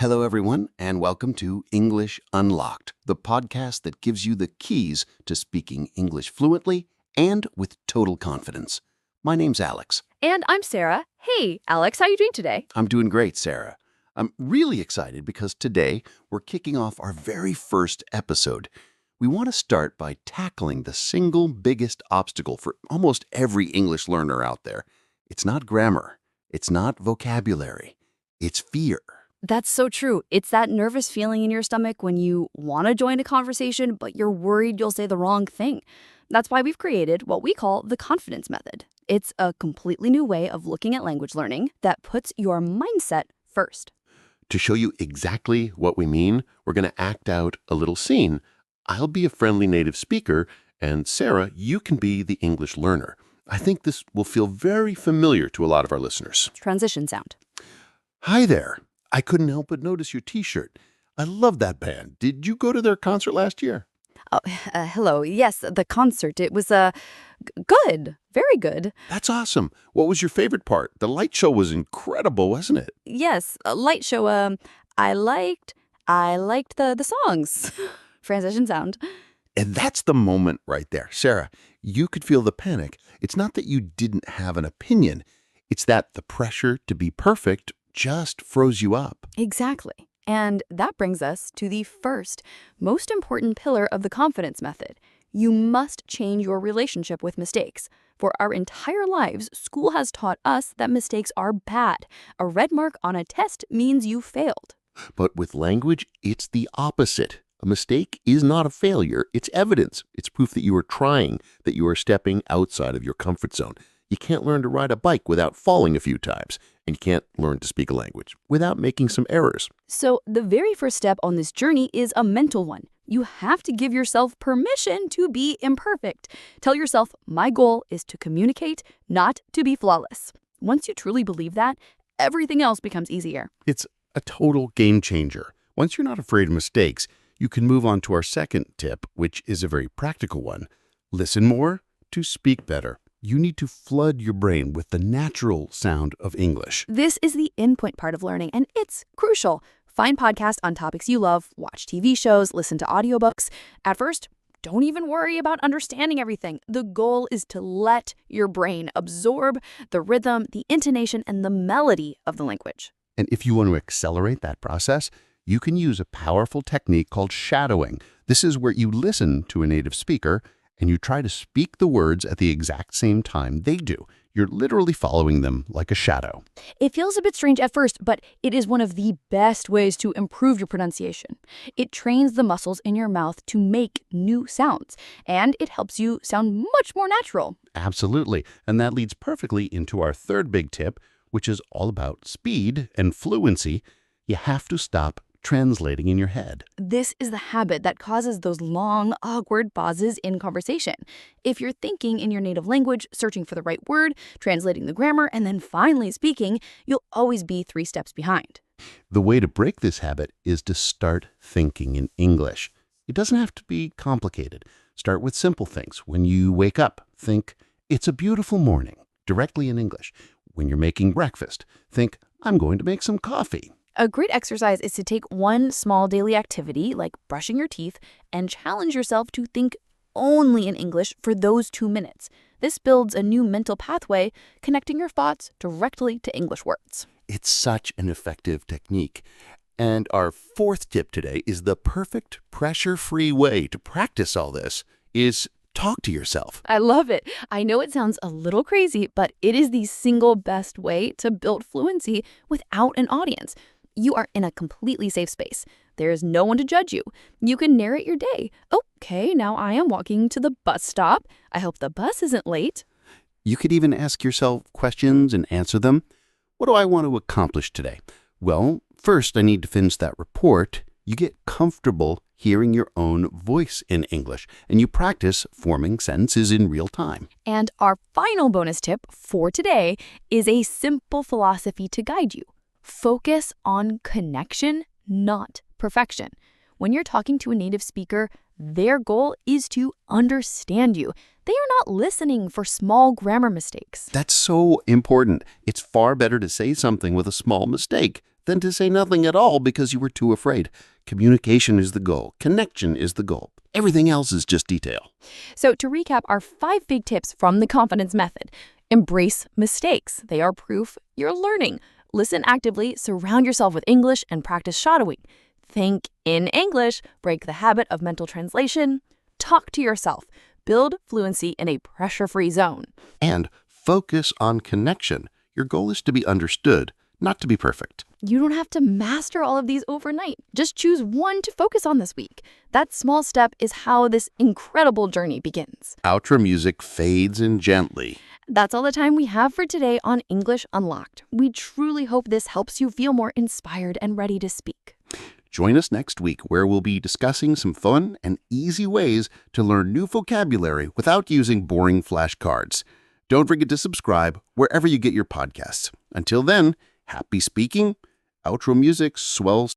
Hello, everyone, and welcome to English Unlocked, the podcast that gives you the keys to speaking English fluently and with total confidence. My name's Alex. And I'm Sarah. Hey, Alex, how are you doing today? I'm doing great, Sarah. I'm really excited because today we're kicking off our very first episode. We want to start by tackling the single biggest obstacle for almost every English learner out there. It's not grammar. It's not vocabulary. It's fear. That's so true. It's that nervous feeling in your stomach when you want to join a conversation, but you're worried you'll say the wrong thing. That's why we've created what we call the confidence method. It's a completely new way of looking at language learning that puts your mindset first. To show you exactly what we mean, we're going to act out a little scene. I'll be a friendly native speaker, and Sarah, you can be the English learner. I think this will feel very familiar to a lot of our listeners. Transition sound. Hi there. I couldn't help but notice your t-shirt. I love that band. Did you go to their concert last year? Oh, hello. Yes, the concert. It was good. Very good. That's awesome. What was your favorite part? The light show was incredible, wasn't it? Yes, a light show. I liked the songs. Transition sound. And that's the moment right there. Sarah, you could feel the panic. It's not that you didn't have an opinion. It's that the pressure to be perfect just froze you up. Exactly. And that brings us to the first, most important pillar of the confidence method. You must change your relationship with mistakes. For our entire lives, school has taught us that mistakes are bad. A red mark on a test means you failed. But with language, it's the opposite. A mistake is not a failure. It's evidence. It's proof that you are trying, that you are stepping outside of your comfort zone. You can't learn to ride a bike without falling a few times, and you can't learn to speak a language without making some errors. So the very first step on this journey is a mental one. You have to give yourself permission to be imperfect. Tell yourself, my goal is to communicate, not to be flawless. Once you truly believe that, everything else becomes easier. It's a total game changer. Once you're not afraid of mistakes, you can move on to our second tip, which is a very practical one. Listen more to speak better. You need to flood your brain with the natural sound of English. This is the input part of learning, and it's crucial. Find podcasts on topics you love, watch TV shows, listen to audiobooks. At first, don't even worry about understanding everything. The goal is to let your brain absorb the rhythm, the intonation, and the melody of the language. And if you want to accelerate that process, you can use a powerful technique called shadowing. This is where you listen to a native speaker and you try to speak the words at the exact same time they do. You're literally following them like a shadow. It feels a bit strange at first, but it is one of the best ways to improve your pronunciation. It trains the muscles in your mouth to make new sounds, and it helps you sound much more natural. Absolutely. And that leads perfectly into our third big tip, which is all about speed and fluency. You have to stop translating in your head. This is the habit that causes those long, awkward pauses in conversation. If you're thinking in your native language, searching for the right word, translating the grammar, and then finally speaking, you'll always be 3 steps behind. The way to break this habit is to start thinking in English. It doesn't have to be complicated. Start with simple things. When you wake up, think, "It's a beautiful morning," directly in English. When you're making breakfast, think, "I'm going to make some coffee." A great exercise is to take one small daily activity, like brushing your teeth, and challenge yourself to think only in English for those 2 minutes. This builds a new mental pathway, connecting your thoughts directly to English words. It's such an effective technique. And our fourth tip today is the perfect pressure-free way to practice all this is talk to yourself. I love it. I know it sounds a little crazy, but it is the single best way to build fluency without an audience. You are in a completely safe space. There is no one to judge you. You can narrate your day. Okay, now I am walking to the bus stop. I hope the bus isn't late. You could even ask yourself questions and answer them. What do I want to accomplish today? Well, first I need to finish that report. You get comfortable hearing your own voice in English, and you practice forming sentences in real time. And our final bonus tip for today is a simple philosophy to guide you. Focus on connection, not perfection. When you're talking to a native speaker, their goal is to understand you. They are not listening for small grammar mistakes. That's so important. It's far better to say something with a small mistake than to say nothing at all because you were too afraid. Communication is the goal. Connection is the goal. Everything else is just detail. So to recap our 5 big tips from the confidence method. Embrace mistakes. They are proof you're learning. Listen actively, surround yourself with English, and practice shadowing. Think in English, break the habit of mental translation. Talk to yourself. Build fluency in a pressure-free zone. And focus on connection. Your goal is to be understood, not to be perfect. You don't have to master all of these overnight. Just choose one to focus on this week. That small step is how this incredible journey begins. Outro music fades in gently. That's all the time we have for today on English Unlocked. We truly hope this helps you feel more inspired and ready to speak. Join us next week where we'll be discussing some fun and easy ways to learn new vocabulary without using boring flashcards. Don't forget to subscribe wherever you get your podcasts. Until then, happy speaking. Outro music swells